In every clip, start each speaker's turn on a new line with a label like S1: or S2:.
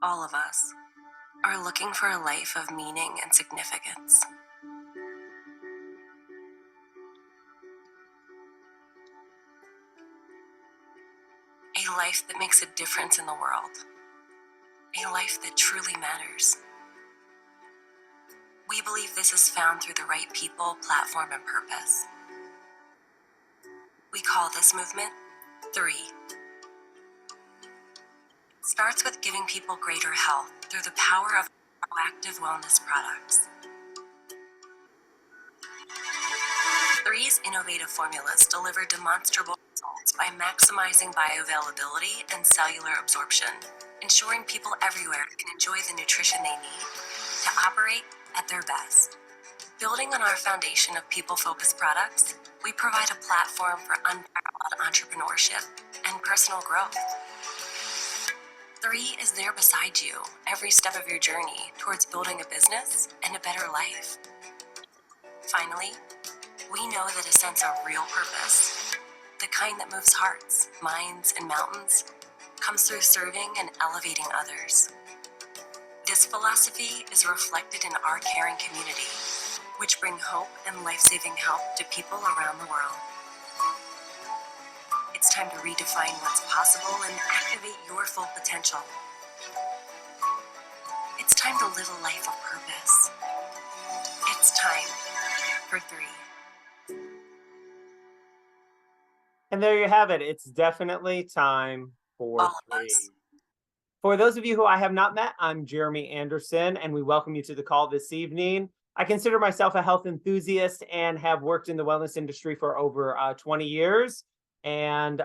S1: All of us are looking for a life of meaning and significance. A life that makes a difference in the world. A life that truly matters. We believe this is found through the right people, platform, and purpose. We call this movement 3. It starts with giving people greater health through the power of proactive wellness products. 3's innovative formulas deliver demonstrable results by maximizing bioavailability and cellular absorption, ensuring people everywhere can enjoy the nutrition they need to operate at their best. Building on our foundation of people-focused products, we provide a platform for unparalleled entrepreneurship and personal growth. 3 is there beside you every step of your journey towards building a business and a better life. Finally, we know that a sense of real purpose, the kind that moves hearts, minds, and mountains, comes through serving and elevating others. This philosophy is reflected in our caring community, which bring hope and life-saving help to people around the world. It's time to redefine what's possible and activate your full potential. It's time to live a life of purpose. It's time for 3.
S2: And there you have it. It's definitely time for
S1: All of
S2: 3.
S1: us.
S2: For those of you who I have not met, I'm Jeremy Anderson, and we welcome you to the call this evening. I consider myself a health enthusiast and have worked in the wellness industry for over 20 years. And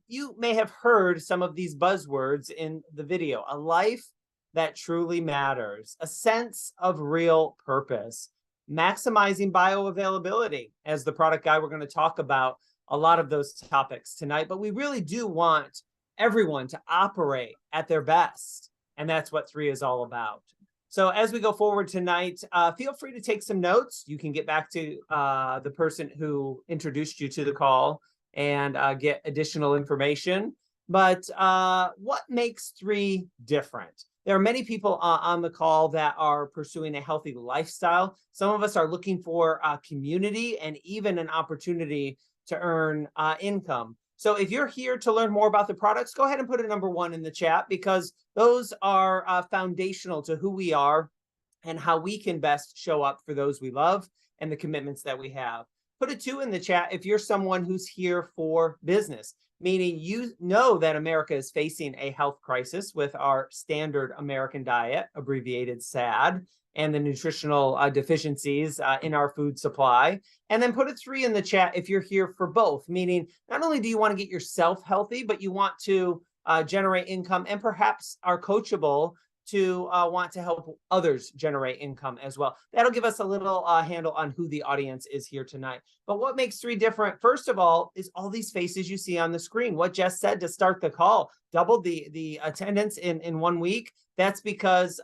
S2: you may have heard some of these buzzwords in the video: a life that truly matters, a sense of real purpose, maximizing bioavailability. As the product guy, we're going to talk about a lot of those topics tonight, but we really do want everyone to operate at their best. And that's what 3 is all about. So as we go forward tonight, feel free to take some notes. You can get back to the person who introduced you to the call and get additional information. But what makes 3 different? There are many people on the call that are pursuing a healthy lifestyle. Some of us are looking for community and even an opportunity to earn income. So if you're here to learn more about the products, go ahead and put a number 1 in the chat, because those are foundational to who we are and how we can best show up for those we love and the commitments that we have. Put a 2 in the chat if you're someone who's here for business, meaning you know that America is facing a health crisis with our standard American diet, abbreviated SAD, and the nutritional deficiencies in our food supply. And then put a 3 in the chat if you're here for both, meaning not only do you want to get yourself healthy, but you want to generate income and perhaps are coachable to want to help others generate income as well. That'll give us a little handle on who the audience is here tonight. But what makes 3 different, first of all, is all these faces you see on the screen. What Jess said to start the call, doubled the attendance in 1 week. That's because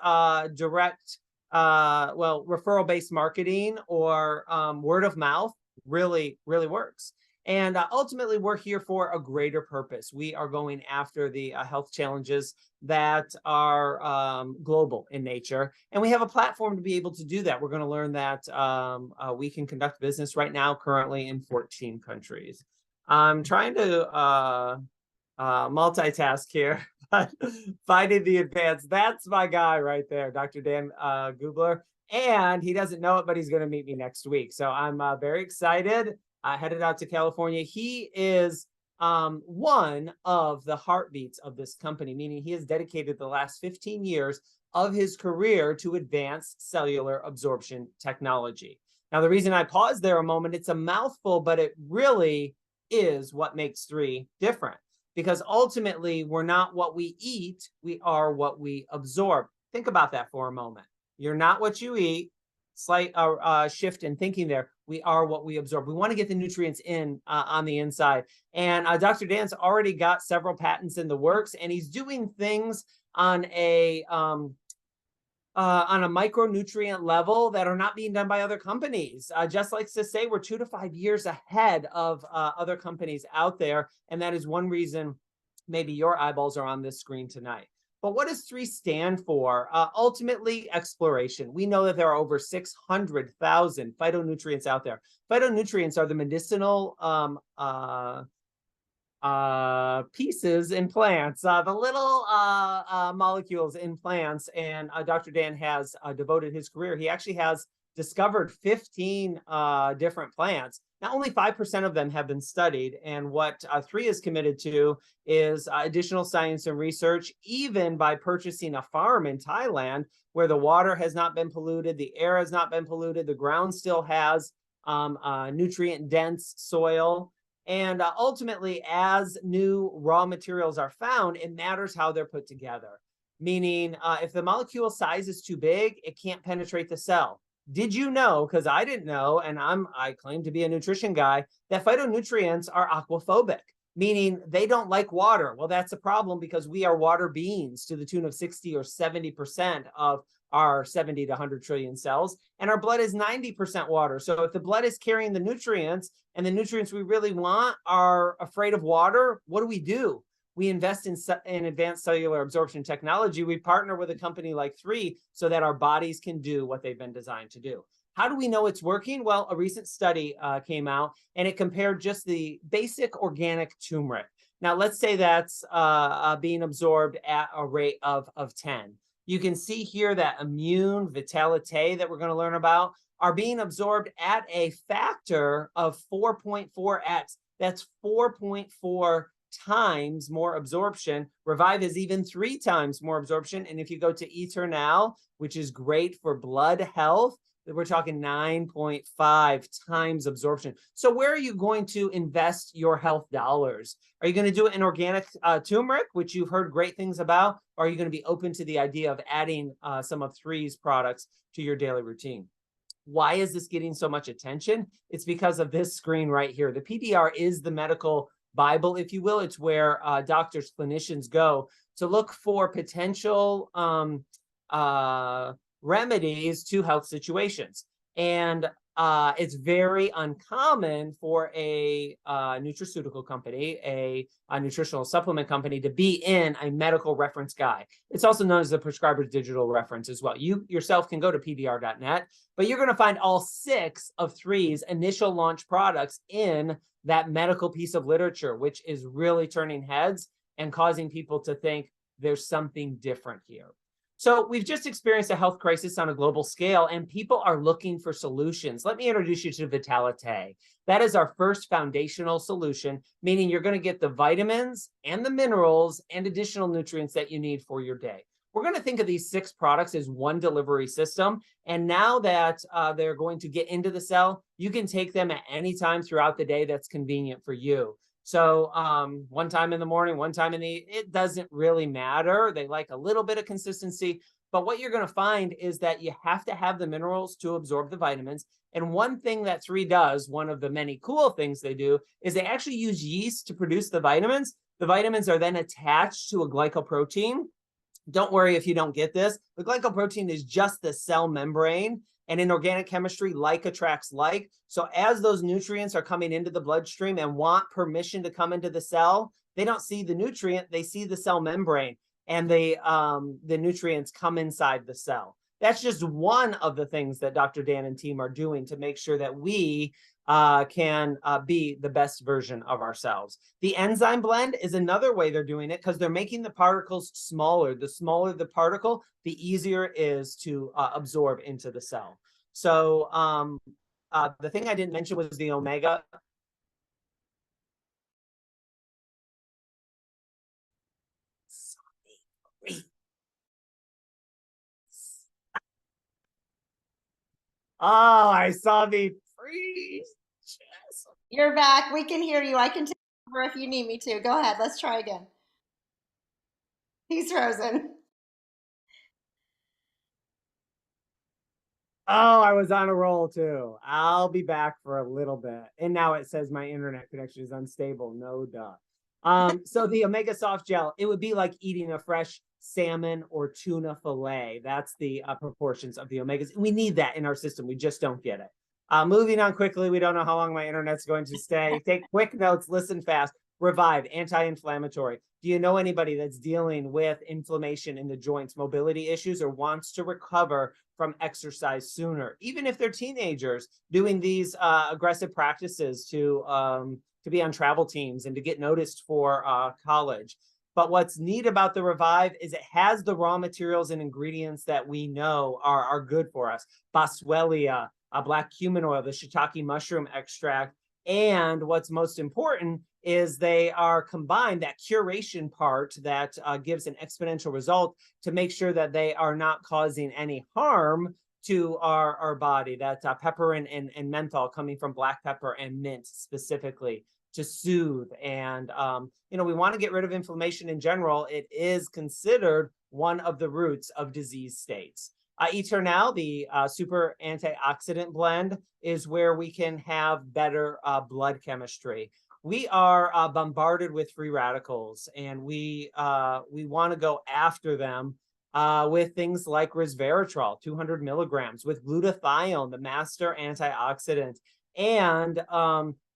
S2: direct referral-based marketing or word of mouth really works. And ultimately, we're here for a greater purpose. We are going after the health challenges that are global in nature. And we have a platform to be able to do that. We're going to learn that we can conduct business right now, currently in 14 countries. I'm trying to multitask here, but finding the advanced. That's my guy right there, Dr. Dan Gubler. And he doesn't know it, but he's going to meet me next week. So I'm very excited. Headed out to California. He is one of the heartbeats of this company, meaning he has dedicated the last 15 years of his career to advanced cellular absorption technology. Now, the reason I paused there a moment, it's a mouthful, but it really is what makes 3 different. Because ultimately, we're not what we eat, we are what we absorb. Think about that for a moment. You're not what you eat. Slight shift in thinking there. We are what we absorb. We want to get the nutrients in on the inside. And Dr. Dan's already got several patents in the works, and he's doing things on a micronutrient level that are not being done by other companies. Just likes to say we're 2 to 5 years ahead of other companies out there. And that is one reason maybe your eyeballs are on this screen tonight. But what does 3 stand for? Ultimately, exploration. We know that there are over 600,000 phytonutrients out there. Phytonutrients are the medicinal pieces in plants, the little molecules in plants. And Dr. Dan has devoted his career. He actually has discovered 15 different plants. Now, only 5% of them have been studied. And what 3 is committed to is additional science and research, even by purchasing a farm in Thailand where the water has not been polluted, the air has not been polluted, the ground still has nutrient-dense soil. And ultimately, as new raw materials are found, it matters how they're put together. Meaning, if the molecule size is too big, it can't penetrate the cell. Did you know, because I didn't know, and I claim to be a nutrition guy, that phytonutrients are aquaphobic, meaning they don't like water. Well, that's a problem because we are water beings to the tune of 60 or 70% of our 70 to 100 trillion cells, and our blood is 90% water. So if the blood is carrying the nutrients and the nutrients we really want are afraid of water, what do? We invest in advanced cellular absorption technology. We partner with a company like 3 so that our bodies can do what they've been designed to do. How do we know it's working? Well, a recent study came out and it compared just the basic organic turmeric. Now, let's say that's being absorbed at a rate of 10. You can see here that immune, vitality that we're going to learn about are being absorbed at a factor of 4.4x. That's 4.4 times more absorption. Revive is even 3 times more absorption. And if you go to Eternal, which is great for blood health, we're talking 9.5 times absorption. So where are you going to invest your health dollars? Are you going to do it in organic turmeric, which you've heard great things about? Or are you going to be open to the idea of adding some of 3's products to your daily routine? Why is this getting so much attention? It's because of this screen right here. The PDR is the medical Bible, if you will. It's where doctors, clinicians go to look for potential remedies to health situations. And it's very uncommon for a nutraceutical company, a nutritional supplement company, to be in a medical reference guide. It's also known as the prescriber's digital reference as well. You yourself can go to pdr.net, but you're going to find all 6 of 3's initial launch products in that medical piece of literature, which is really turning heads and causing people to think there's something different here. So we've just experienced a health crisis on a global scale, and people are looking for solutions. Let me introduce you to Vitality. That is our first foundational solution, meaning you're going to get the vitamins and the minerals and additional nutrients that you need for your day. We're going to think of these 6 products as one delivery system. And now that they're going to get into the cell, you can take them at any time throughout the day that's convenient for you. So one time in the morning, one time it doesn't really matter. They like a little bit of consistency. But what you're going to find is that you have to have the minerals to absorb the vitamins. And one thing that 3 does, one of the many cool things they do, is they actually use yeast to produce the vitamins. The vitamins are then attached to a glycoprotein. Don't worry if you don't get this. The glycoprotein is just the cell membrane. And in organic chemistry, like attracts like. So as those nutrients are coming into the bloodstream and want permission to come into the cell, they don't see the nutrient, they see the cell membrane, and the nutrients come inside the cell. That's just one of the things that Dr. Dan and team are doing to make sure that we can be the best version of ourselves. The enzyme blend is another way they're doing it because they're making the particles smaller. The smaller the particle, the easier it is to absorb into the cell. So the thing I didn't mention was the omega. Oh, I saw the freeze.
S3: You're back. We can hear you. I can take over if you need me to. Go ahead. Let's try again. He's frozen.
S2: Oh, I was on a roll too. I'll be back for a little bit. And now it says my internet connection is unstable. No duh. So the omega soft gel, it would be like eating a fresh salmon or tuna fillet. That's the proportions of the omegas. We need that in our system. We just don't get it. Moving on quickly. We don't know how long my internet's going to stay. Take quick notes, listen fast. Revive, anti-inflammatory. Do you know anybody that's dealing with inflammation in the joints, mobility issues, or wants to recover from exercise sooner? Even if they're teenagers doing these aggressive practices to be on travel teams and to get noticed for college. But what's neat about the Revive is it has the raw materials and ingredients that we know are good for us. Boswellia, black cumin oil, the shiitake mushroom extract. And what's most important is they are combined, that curation part that gives an exponential result to make sure that they are not causing any harm to our body. That pepper and menthol coming from black pepper and mint specifically to soothe. And, we want to get rid of inflammation in general. It is considered one of the roots of disease states. Eternal, the super antioxidant blend, is where we can have better blood chemistry. We are bombarded with free radicals, and we want to go after them with things like resveratrol, 200 milligrams, with glutathione, the master antioxidant, and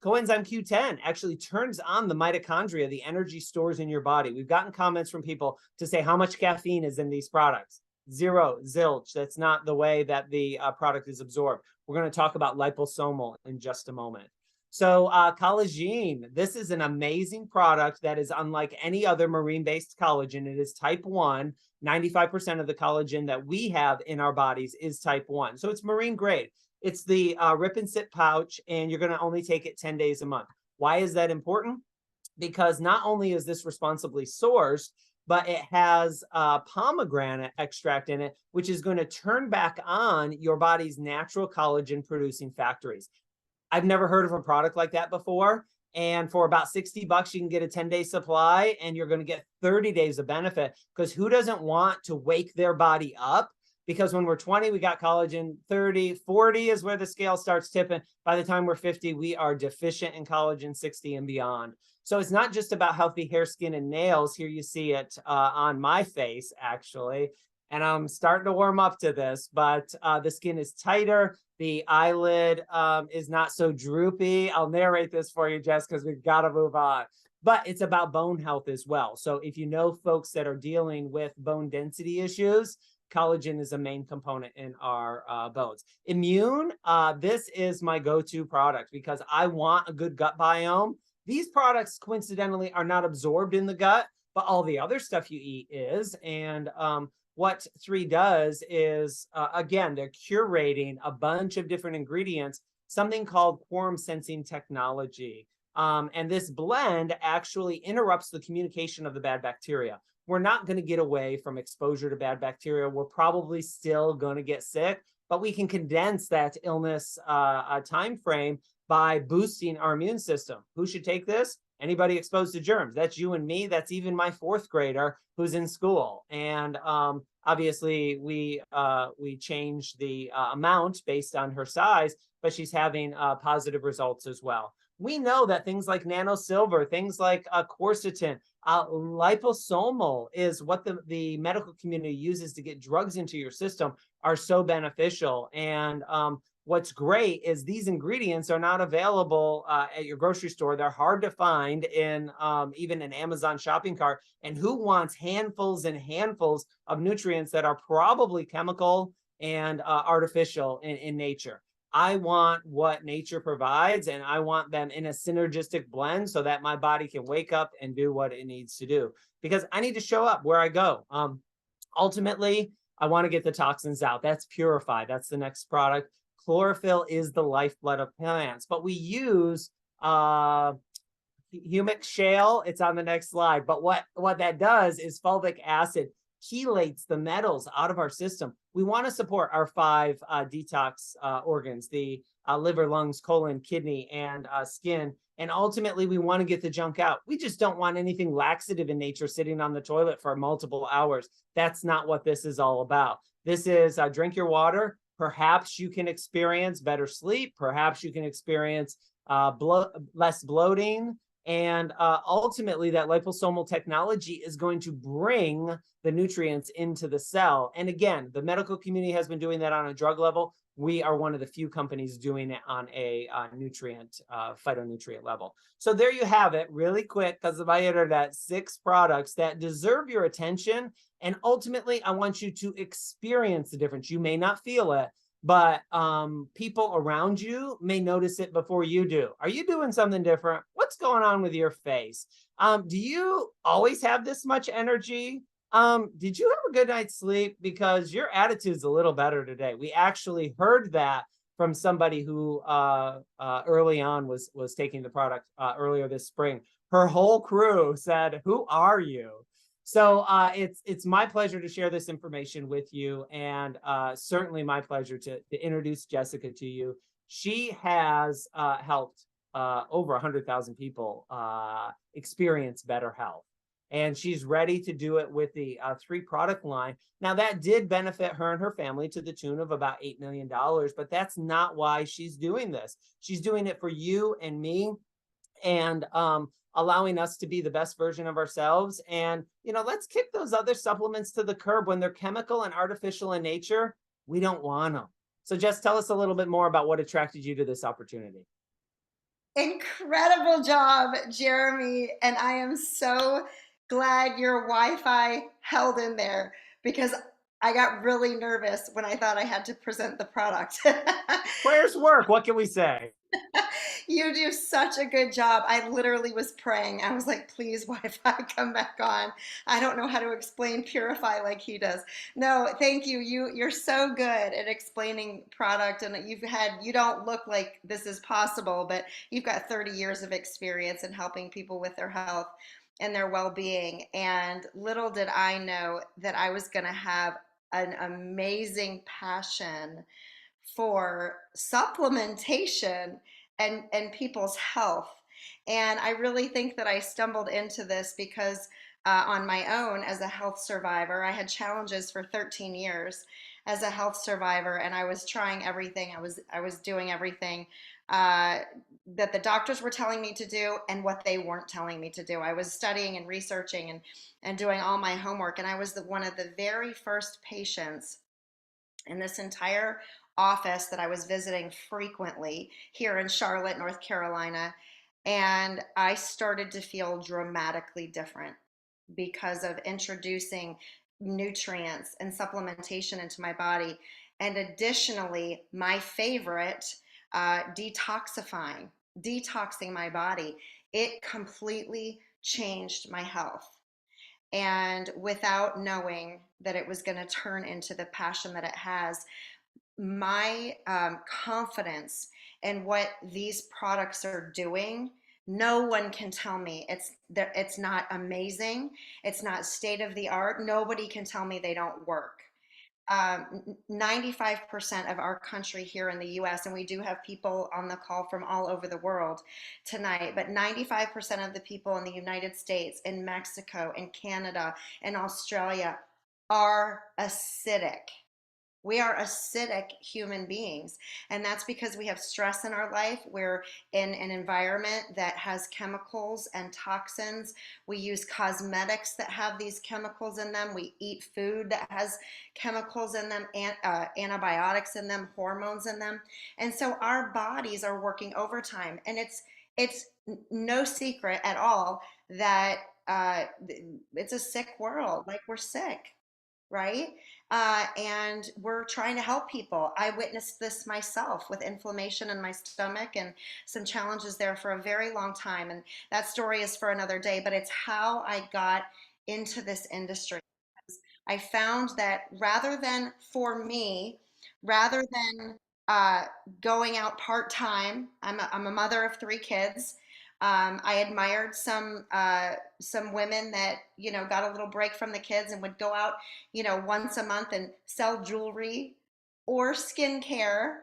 S2: coenzyme Q10 actually turns on the mitochondria, the energy stores in your body. We've gotten comments from people to say how much caffeine is in these products. Zero, zilch. That's not the way that the product is absorbed. We're going to talk about liposomal in just a moment. So collagen, this is an amazing product that is unlike any other marine-based collagen. It is type 1. 95% of the collagen that we have in our bodies is type 1. So it's marine grade. It's the rip and sit pouch, and you're going to only take it 10 days a month. Why is that important? Because not only is this responsibly sourced, but it has pomegranate extract in it, which is going to turn back on your body's natural collagen producing factories. I've never heard of a product like that before. And for about $60, you can get a 10-day supply, and you're going to get 30 days of benefit, because who doesn't want to wake their body up? Because when we're 20, we got collagen. 30, 40 is where the scale starts tipping. By the time we're 50, we are deficient in collagen, 60 and beyond. So it's not just about healthy hair, skin, and nails. Here you see it on my face, actually. And I'm starting to warm up to this, but the skin is tighter. The eyelid is not so droopy. I'll narrate this for you, Jess, because we've got to move on. But it's about bone health as well. So if you know folks that are dealing with bone density issues, collagen is a main component in our bones. Immune, this is my go-to product because I want a good gut biome. These products, coincidentally, are not absorbed in the gut, but all the other stuff you eat is. And what 3 does is, again, they're curating a bunch of different ingredients, something called quorum sensing technology. And this blend actually interrupts the communication of the bad bacteria. We're not going to get away from exposure to bad bacteria. We're probably still going to get sick, but we can condense that illness time frame by boosting our immune system. Who should take this? Anybody exposed to germs. That's you and me. That's even my 4th grader who's in school. And obviously, we change the amount based on her size, but she's having positive results as well. We know that things like nanosilver, things like quercetin, liposomal is what the medical community uses to get drugs into your system, are so beneficial. And what's great is these ingredients are not available at your grocery store. They're hard to find in even an Amazon shopping cart. And who wants handfuls and handfuls of nutrients that are probably chemical and artificial in nature? I want what nature provides, and I want them in a synergistic blend so that my body can wake up and do what it needs to do, because I need to show up where I go. Ultimately, I want to get the toxins out. That's Purify. That's the next product. Chlorophyll is the lifeblood of plants, but we use humic shale. It's on the next slide. But what that does is fulvic acid chelates the metals out of our system. We want to support our 5 detox organs, the liver, lungs, colon, kidney, and skin. And ultimately, we want to get the junk out. We just don't want anything laxative in nature sitting on the toilet for multiple hours. That's not what this is all about. This is drink your water. Perhaps you can experience better sleep. Perhaps you can experience less bloating. And ultimately, that liposomal technology is going to bring the nutrients into the cell. And again, the medical community has been doing that on a drug level. we are one of the few companies doing it on a phytonutrient level. So there you have it, really quick, because of my internet, 6 products that deserve your attention. And ultimately, I want you to experience the difference. You may not feel it, but people around you may notice it before you do. Are you doing something different? What's going on with your face? Do you always have this much energy? Did you have a good night's sleep? Because your attitude's a little better today. We actually heard that from somebody who early on was taking the product earlier this spring. Her whole crew said, "Who are you?" So it's my pleasure to share this information with you, and certainly my pleasure to introduce Jessica to you. She has helped over 100,000 people experience better health. And she's ready to do it with the 3 product line. Now, that did benefit her and her family to the tune of about $8 million, but that's not why she's doing this. She's doing it for you and me, and allowing us to be the best version of ourselves. And, let's kick those other supplements to the curb. When they're chemical and artificial in nature, we don't want them. So just tell us a little bit more about what attracted you to this opportunity.
S3: Incredible job, Jeremy. And I am so glad your Wi-Fi held in there because I got really nervous when I thought I had to present the product.
S2: Prayers work. What can we say?
S3: You do such a good job. I literally was praying. I was like, please, Wi-Fi, come back on. I don't know how to explain Purify like he does. No, thank you. You're so good at explaining product, and you don't look like this is possible, but you've got 30 years of experience in helping people with their health and their well-being. And little did I know that I was going to have an amazing passion for supplementation and people's health. And I really think that I stumbled into this because on my own as a health survivor, I had challenges for 13 years as a health survivor, and I was trying everything. I was doing everything that the doctors were telling me to do and what they weren't telling me to do. I was studying and researching and doing all my homework, and I was one of the very first patients in this entire office that I was visiting frequently here in Charlotte, North Carolina. And I started to feel dramatically different because of introducing nutrients and supplementation into my body. And additionally, my favorite, detoxing my body. It completely changed my health. And without knowing that it was going to turn into the passion that it has, my confidence in what these products are doing, no one can tell me it's not amazing. It's not state of the art. Nobody can tell me they don't work. 95% of our country here in the US, and we do have people on the call from all over the world tonight, but 95% of the people in the United States, in Mexico, in Canada, in Australia are acidic. We are acidic human beings, and that's because we have stress in our life. We're in an environment that has chemicals and toxins. We use cosmetics that have these chemicals in them. We eat food that has chemicals in them, antibiotics in them, hormones in them. And so our bodies are working overtime, and it's no secret at all that it's a sick world. Like, we're sick, right? And we're trying to help people. I witnessed this myself with inflammation in my stomach and some challenges there for a very long time. And that story is for another day, but it's how I got into this industry. I found that rather than uh, going out part time, I'm a mother of 3 kids. I admired some women that got a little break from the kids and would go out once a month and sell jewelry or skincare,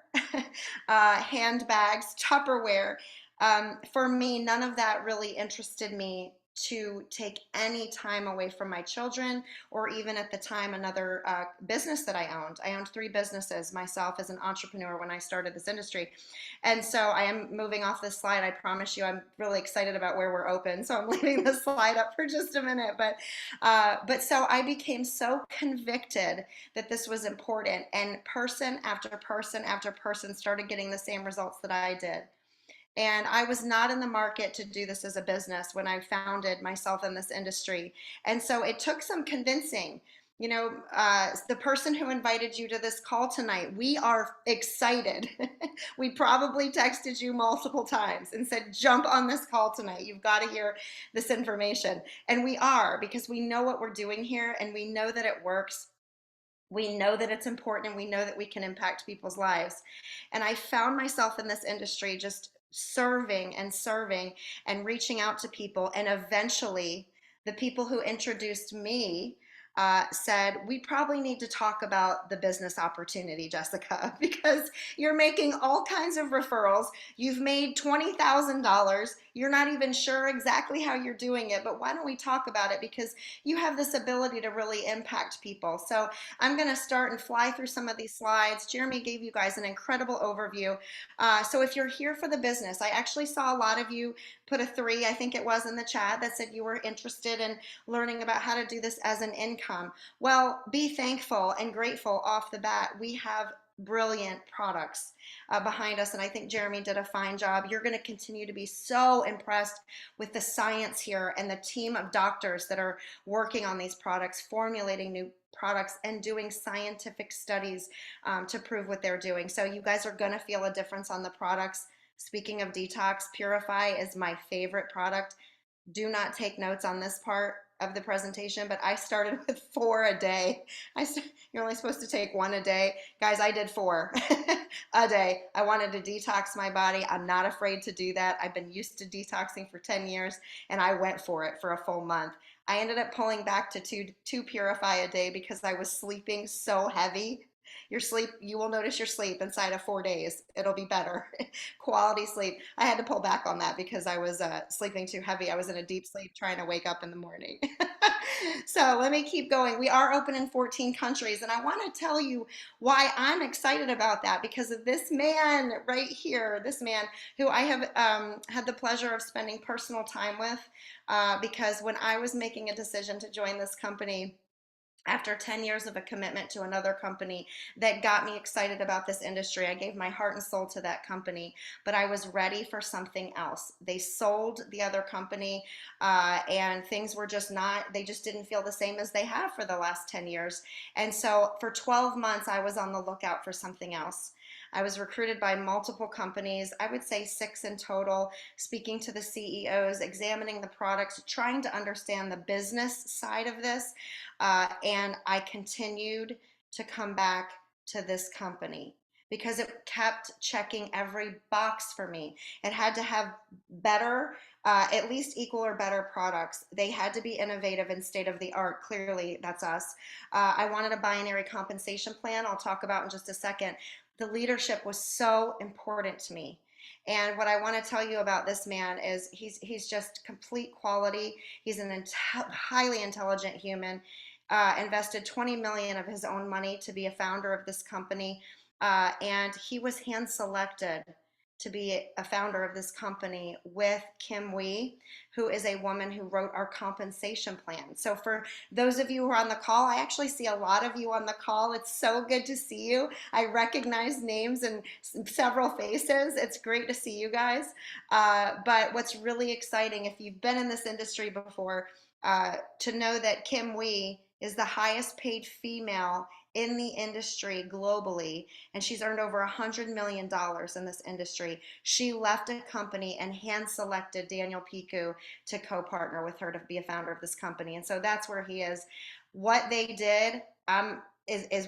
S3: handbags, Tupperware. For me, none of that really interested me to take any time away from my children, or even at the time another business that I owned. I owned 3 businesses myself as an entrepreneur when I started this industry. And so I am moving off this slide. I promise you, I'm really excited about where we're open. So I'm leaving the slide up for just a minute. But so I became so convicted that this was important, and person after person after person started getting the same results that I did. And I was not in the market to do this as a business when I founded myself in this industry. And so it took some convincing. The person who invited you to this call tonight, we are excited. We probably texted you multiple times and said, jump on this call tonight. You've got to hear this information. And we are, because we know what we're doing here and we know that it works. We know that it's important and we know that we can impact people's lives. And I found myself in this industry just serving and serving and reaching out to people. And eventually, the people who introduced me said, we probably need to talk about the business opportunity, Jessica, because you're making all kinds of referrals. You've made $20,000. You're not even sure exactly how you're doing it, but why don't we talk about it? Because you have this ability to really impact people. So I'm going to start and fly through some of these slides. Jeremy gave you guys an incredible overview. So if you're here for the business, I actually saw a lot of you put a 3, I think it was, in the chat that said you were interested in learning about how to do this as an income. Well, be thankful and grateful off the bat. We have brilliant products behind us, and I think Jeremy did a fine job. You're going to continue to be so impressed with the science here and the team of doctors that are working on these products, formulating new products, and doing scientific studies to prove what they're doing. So you guys are going to feel a difference on the products. Speaking of detox, Purify is my favorite product. Do not take notes on this part of the presentation, but I started with 4 a day. You're only supposed to take 1 a day. Guys, I did 4 a day. I wanted to detox my body. I'm not afraid to do that. I've been used to detoxing for 10 years, and I went for it for a full month. I ended up pulling back to two Purify a day because I was sleeping so heavy. You will notice your sleep inside of 4 days. It'll be better. Quality sleep. I had to pull back on that because I was sleeping too heavy. I was in a deep sleep trying to wake up in the morning. So let me keep going. We are open in 14 countries, and I want to tell you why I'm excited about that, because of this man right here, this man who I have had the pleasure of spending personal time with, because when I was making a decision to join this company, after 10 years of a commitment to another company that got me excited about this industry, I gave my heart and soul to that company, but I was ready for something else. They sold the other company, and things were they just didn't feel the same as they have for the last 10 years. And so for 12 months, I was on the lookout for something else. I was recruited by multiple companies, I would say 6 in total, speaking to the CEOs, examining the products, trying to understand the business side of this. And I continued to come back to this company because it kept checking every box for me. It had to have better, at least equal or better products. They had to be innovative and state of the art. Clearly, that's us. I wanted a binary compensation plan. I'll talk about in just a second. The leadership was so important to me. And what I want to tell you about this man is he's just complete quality. He's an highly intelligent human. Invested 20 million of his own money to be a founder of this company, and he was hand selected to be a founder of this company with Kim Wee, who is a woman who wrote our compensation plan. So for those of you who are on the call, I actually see a lot of you on the call. It's so good to see you. I recognize names and several faces. It's great to see you guys. But what's really exciting, if you've been in this industry before, to know that Kim Wee is the highest paid female in the industry globally, and she's earned over $100 million in this industry. She left a company and hand selected Daniel Piku to co-partner with her to be a founder of this company. And so that's where he is. What they did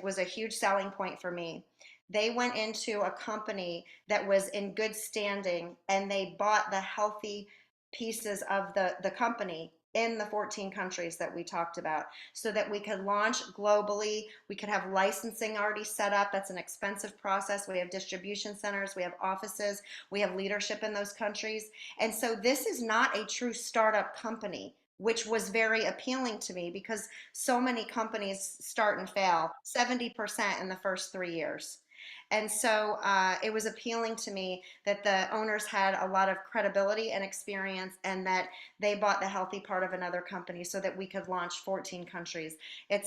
S3: was a huge selling point for me. They went into a company that was in good standing, and they bought the healthy pieces of the company in the 14 countries that we talked about so that we could launch globally. We could have licensing already set up. That's an expensive process. We have distribution centers, we have offices, we have leadership in those countries. And so this is not a true startup company. which was very appealing to me because so many companies start and fail 70% in the first 3 years. And so it was appealing to me that the owners had a lot of credibility and experience, and that they bought the healthy part of another company so that we could launch 14 countries.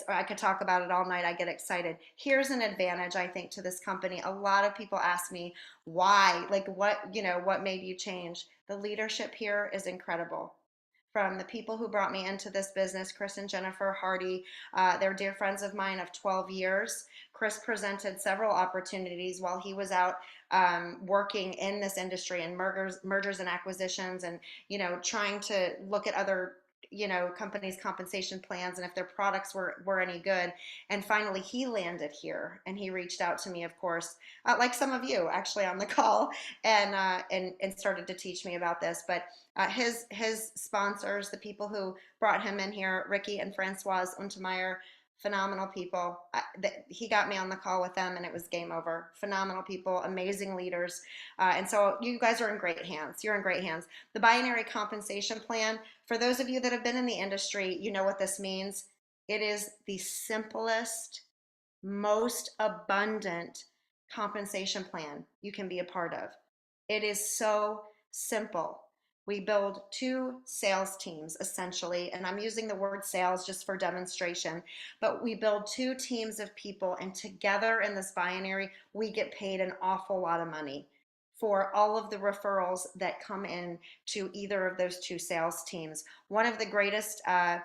S3: I could talk about it all night. I get excited. Here's an advantage, I think, to this company. A lot of people ask me why, like what made you change? The leadership here is incredible. From the people who brought me into this business, Chris and Jennifer Hardy, they're dear friends of mine of 12 years. Chris presented several opportunities while he was out working in this industry and mergers and acquisitions, and trying to look at other companies' compensation plans and if their products were any good. And finally, he landed here, and he reached out to me, of course, like some of you actually on the call, and started to teach me about this. But his sponsors, the people who brought him in here, Ricky and Francoise Untermeyer, phenomenal people. He got me on the call with them, and it was game over. Phenomenal people, amazing leaders, and so you guys are in great hands. You're in great hands. The binary compensation plan, for those of you that have been in the industry, you know what this means. It is the simplest, most abundant compensation plan you can be a part of. It is so simple. We build two sales teams essentially, and I'm using the word sales just for demonstration, but we build two teams of people, and together in this binary, we get paid an awful lot of money for all of the referrals that come in to either of those two sales teams. One of the greatest high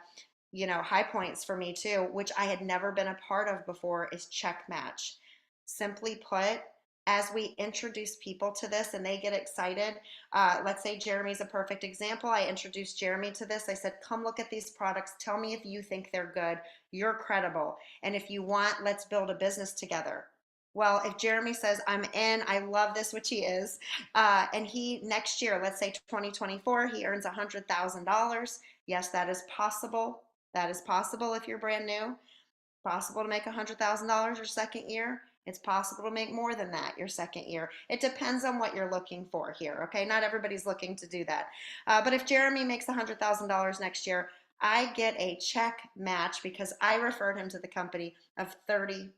S3: points for me too, which I had never been a part of before, is check match. Simply put, as we introduce people to this and they get excited, let's say Jeremy's a perfect example. I introduced Jeremy to this. I said, come look at these products. Tell me if you think they're good. You're credible. And if you want, let's build a business together. Well, if Jeremy says, I'm in, I love this, which he is, and he next year, let's say 2024, he earns $100,000. Yes, that is possible. That is possible if you're brand new. Possible to make $100,000 your second year. It's possible to make more than that your second year. It depends on what you're looking for here, okay? Not everybody's looking to do that. But if Jeremy makes $100,000 next year, I get a check match because I referred him to the company of 30%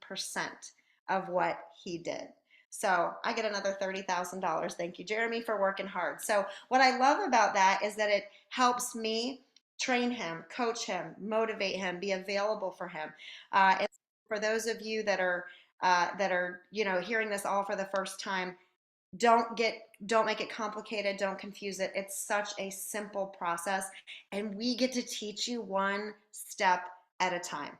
S3: of what he did. So I get another $30,000. Thank you, Jeremy, for working hard. So what I love about that is that it helps me train him, coach him, motivate him, be available for him. And for those of you that are hearing this all for the first time, don't make it complicated. Don't confuse it. It's such a simple process, and we get to teach you one step at a time.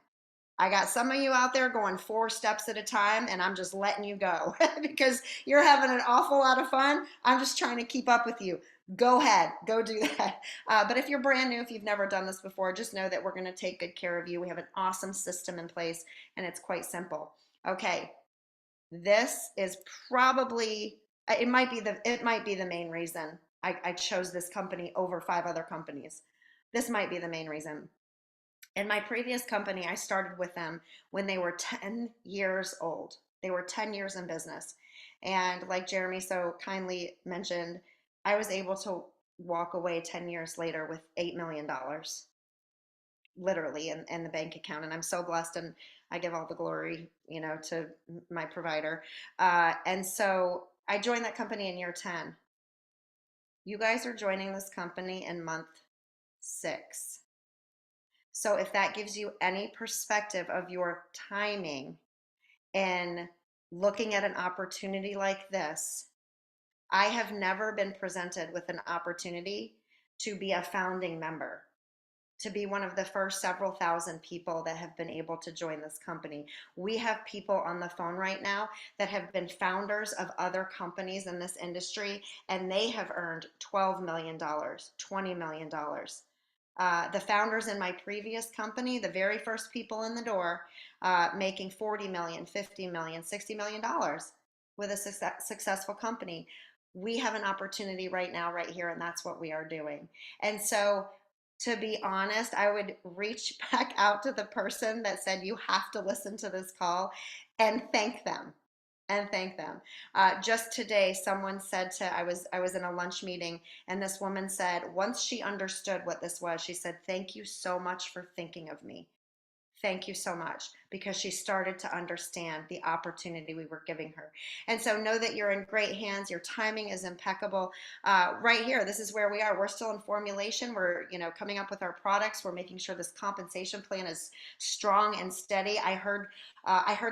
S3: I got some of you out there going 4 steps at a time, and I'm just letting you go because you're having an awful lot of fun. I'm just trying to keep up with you. Go ahead, go do that. But if you're brand new, if you've never done this before, just know that we're going to take good care of you. We have an awesome system in place, and it's quite simple. Okay, this is probably, it might be the main reason I chose this company over 5 other companies. This might be the main reason. In my previous company, I started with them when they were 10 years old. They were 10 years in business. And like Jeremy so kindly mentioned, I was able to walk away 10 years later with $8 million, literally, in the bank account. And I'm so blessed, and I give all the glory, to my provider. And so I joined that company in year 10. You guys are joining this company in month 6. So if that gives you any perspective of your timing and looking at an opportunity like this, I have never been presented with an opportunity to be a founding member, to be one of the first several thousand people that have been able to join this company. We have people on the phone right now that have been founders of other companies in this industry, and they have earned $12 million, $20 million. The founders in my previous company, the very first people in the door, making $40 million, $50 million, $60 million with a successful company. We have an opportunity right now, right here, and that's what we are doing. And so, to be honest, I would reach back out to the person that said you have to listen to this call and thank them. and thank them. Just today, someone said I was in a lunch meeting, and this woman said once she understood what this was, she said, "Thank you so much for thinking of me." Thank you so much, because she started to understand the opportunity we were giving her. And so know that you're in great hands. Your timing is impeccable. Right here, this is where we are. We're still in formulation. We're coming up with our products. We're making sure this compensation plan is strong and steady. I heard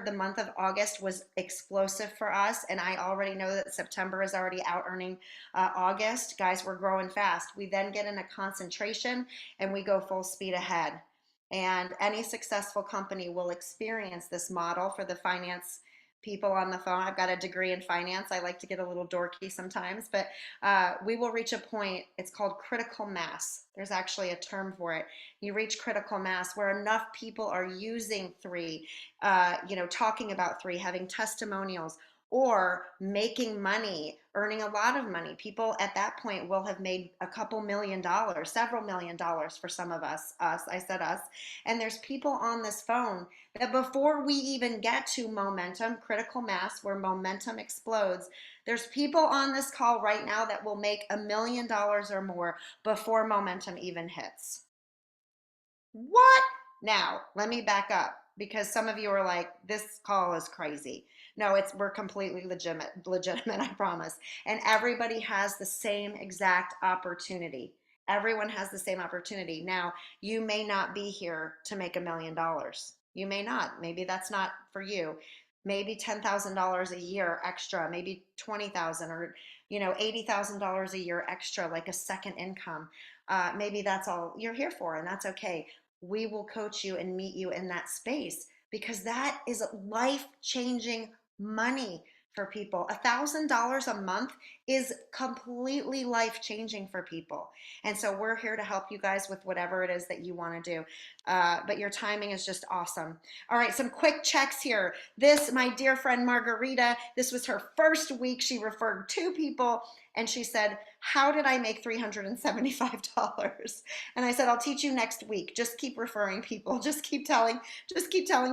S3: the month of August was explosive for us, and I already know that September is already out earning August. Guys, we're growing fast. We then get into concentration and we go full speed ahead. And any successful company will experience this model. For the finance people on the phone, I've got a degree in finance. I like to get a little dorky sometimes, but we will reach a point. It's called critical mass. There's actually a term for it. You reach critical mass where enough people are using three, talking about three, having testimonials, or making money, earning a lot of money. People at that point will have made a couple $1,000,000, several $1,000,000 for some of us, I said us. And there's people on this phone that before we even get to momentum, critical mass, where momentum explodes, there's people on this call right now that will make $1,000,000 or more before momentum even hits. What? Now, let me back up, because some of you are like, this call is crazy. No, we're completely legitimate, I promise. And everybody has the same exact opportunity. Everyone has the same opportunity. Now, you may not be here to make $1,000,000. You may not. Maybe that's not for you. Maybe $10,000 a year extra, maybe 20,000, or $80,000 a year extra, like a second income. Maybe that's all you're here for, and that's okay. We will coach you and meet you in that space, because that is life-changing money for people. $1,000 a month is completely life-changing for people. And so we're here to help you guys with whatever it is that you want to do. But your timing is just awesome. All right, some quick checks here. My dear friend Margarita, this was her first week. She referred 2 people, and she said, "How did I make $375?" And I said, "I'll teach you next week. Just keep referring people. Just keep telling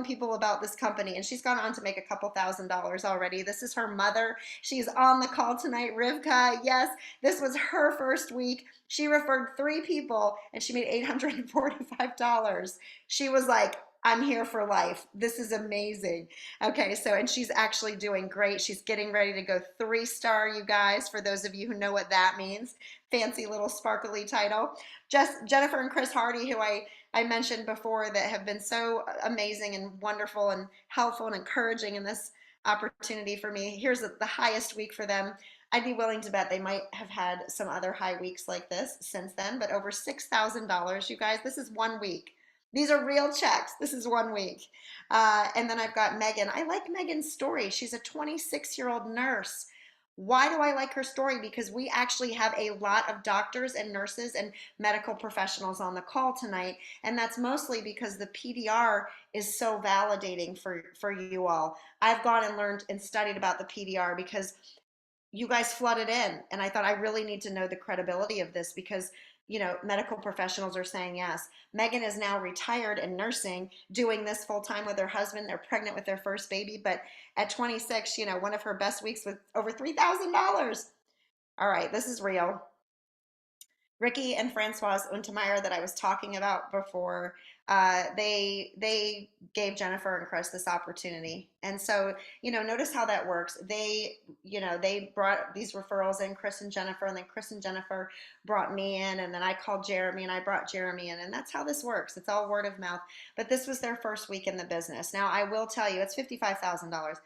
S3: people about this company." And she's gone on to make a couple $1,000s already. This is her mother. She's on the call tonight, Rivka. Yes, this was her first week. She referred 3 people and she made $845. She was like, "I'm here for life. This is amazing." Okay, and she's actually doing great. She's getting ready to go 3-star, you guys, for those of you who know what that means. Fancy little sparkly title. Just Jennifer and Chris Hardy, who I mentioned before, that have been so amazing and wonderful and helpful and encouraging in this opportunity for me. Here's the highest week for them. I'd be willing to bet they might have had some other high weeks like this since then, but over $6,000, you guys. This is 1 week. These are real checks. This is 1 week. And then I've got Megan. I like Megan's story. She's a 26-year-old nurse. Why do I like her story? Because we actually have a lot of doctors and nurses and medical professionals on the call tonight. And that's mostly because the PDR is so validating for you all. I've gone and learned and studied about the PDR because you guys flooded in, and I thought, I really need to know the credibility of this, because medical professionals are saying yes. Megan is now retired in nursing, doing this full time with her husband. They're pregnant with their first baby, but at 26, one of her best weeks with over $3,000. All right, this is real. Ricky and Francoise Untermeyer, that I was talking about before, they gave Jennifer and Chris this opportunity. And so, notice how that works. They brought these referrals in, Chris and Jennifer, and then Chris and Jennifer brought me in, and then I called Jeremy and I brought Jeremy in, and that's how this works. It's all word of mouth. But this was their first week in the business. Now, I will tell you, it's $55,000.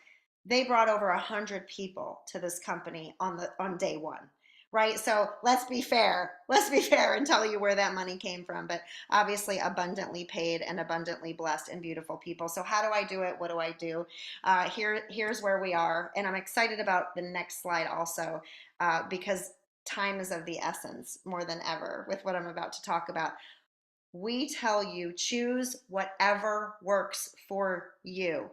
S3: They brought over 100 people to this company on day 1. Right? So let's be fair. Let's be fair and tell you where that money came from. But obviously abundantly paid and abundantly blessed and beautiful people. So how do I do it? What do I do? Here's where we are. And I'm excited about the next slide also, because time is of the essence more than ever with what I'm about to talk about. We tell you, choose whatever works for you.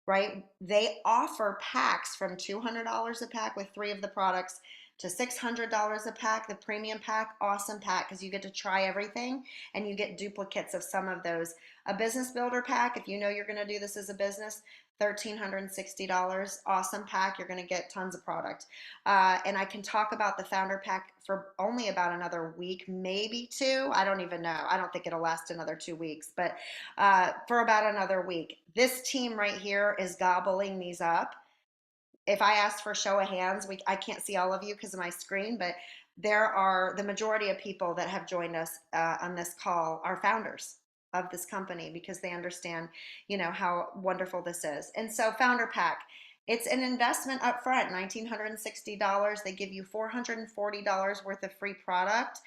S3: Right? They offer packs from $200 a pack with 3 of the products to $600 a pack. The premium pack, awesome pack, because you get to try everything and you get duplicates of some of those. A business builder pack, if you know you're going to do this as a business, $1,360, awesome pack. You're going to get tons of product. And I can talk about the founder pack for only about another week, maybe two. I don't even know. I don't think it'll last another 2 weeks, but for about another week. This team right here is gobbling these up. If I asked for a show of hands, I can't see all of you because of my screen, but there are the majority of people that have joined us on this call are founders of this company because they understand, how wonderful this is. And so Founder Pack, it's an investment up front, $1,960. They give you $440 worth of free product.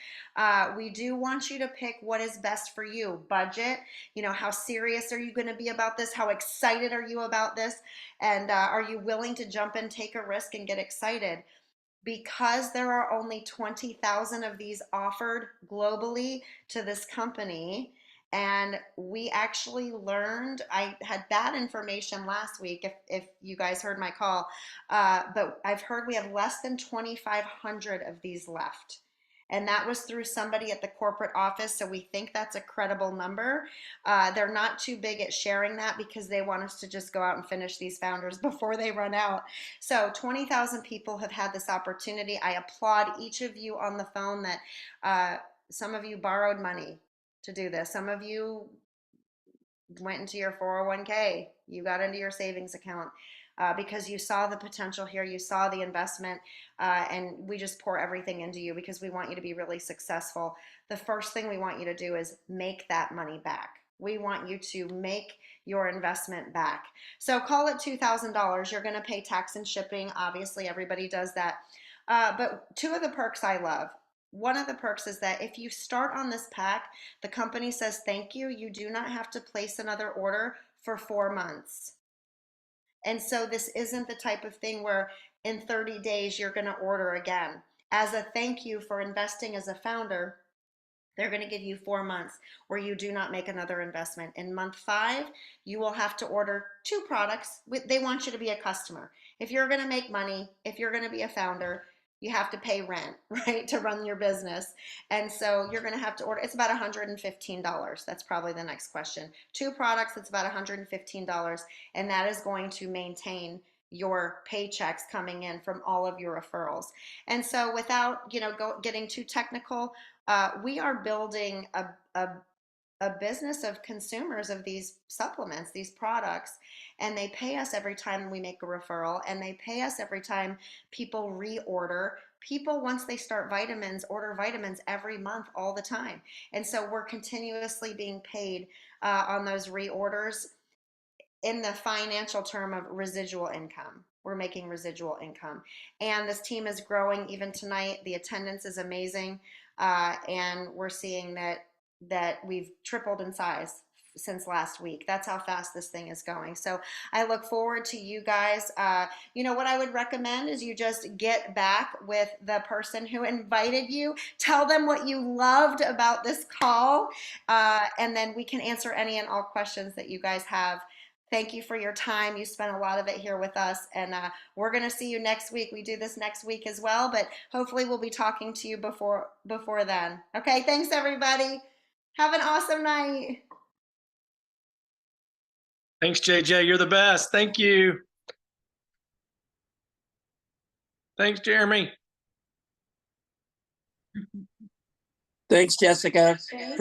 S3: We do want you to pick what is best for you. Budget, how serious are you going to be about this? How excited are you about this? And are you willing to jump in, take a risk, and get excited? Because there are only 20,000 of these offered globally to this company. And we actually learned, I had bad information last week, if you guys heard my call, but I've heard we have less than 2,500 of these left. And that was through somebody at the corporate office, so we think that's a credible number. They're not too big at sharing that because they want us to just go out and finish these founders before they run out. So 20,000 people have had this opportunity. I applaud each of you on the phone that some of you borrowed money to do this. Some of you went into your 401k. You got into your savings account. Because you saw the potential here, you saw the investment, and we just pour everything into you because we want you to be really successful. The first thing we want you to do is make that money back. We want you to make your investment back. So call it $2,000. You're going to pay tax and shipping. Obviously, everybody does that. But two of the perks I love. One of the perks is that if you start on this pack, the company says thank you. You do not have to place another order for 4 months. And so this isn't the type of thing where in 30 days you're going to order again. As a thank you for investing as a founder, they're going to give you 4 months where you do not make another investment. In month 5, you will have to order 2 products. They want you to be a customer. If you're going to make money, if you're going to be a founder, you have to pay rent, right, to run your business. And so you're going to have to order, it's about $115. That's probably the next question. 2 products, it's about $115. And that is going to maintain your paychecks coming in from all of your referrals. And so without, getting too technical, we are building a business of consumers of these supplements, these products, and they pay us every time we make a referral, and they pay us every time people reorder. People, once they start vitamins, order vitamins every month all the time. And so we're continuously being paid on those reorders in the financial term of residual income. We're making residual income. And this team is growing even tonight. The attendance is amazing. And we're seeing that we've tripled in size since last week. That's how fast this thing is going. So I look forward to you guys. What I would recommend is you just get back with the person who invited you. Tell them what you loved about this call. And then we can answer any and all questions that you guys have. Thank you for your time. You spent a lot of it here with us, and we're going to see you next week. We do this next week as well, but hopefully we'll be talking to you before then. Okay, thanks everybody. Have an awesome night.
S4: Thanks, JJ. You're the best. Thank you. Thanks, Jeremy.
S5: Thanks, Jessica. Appreciate it.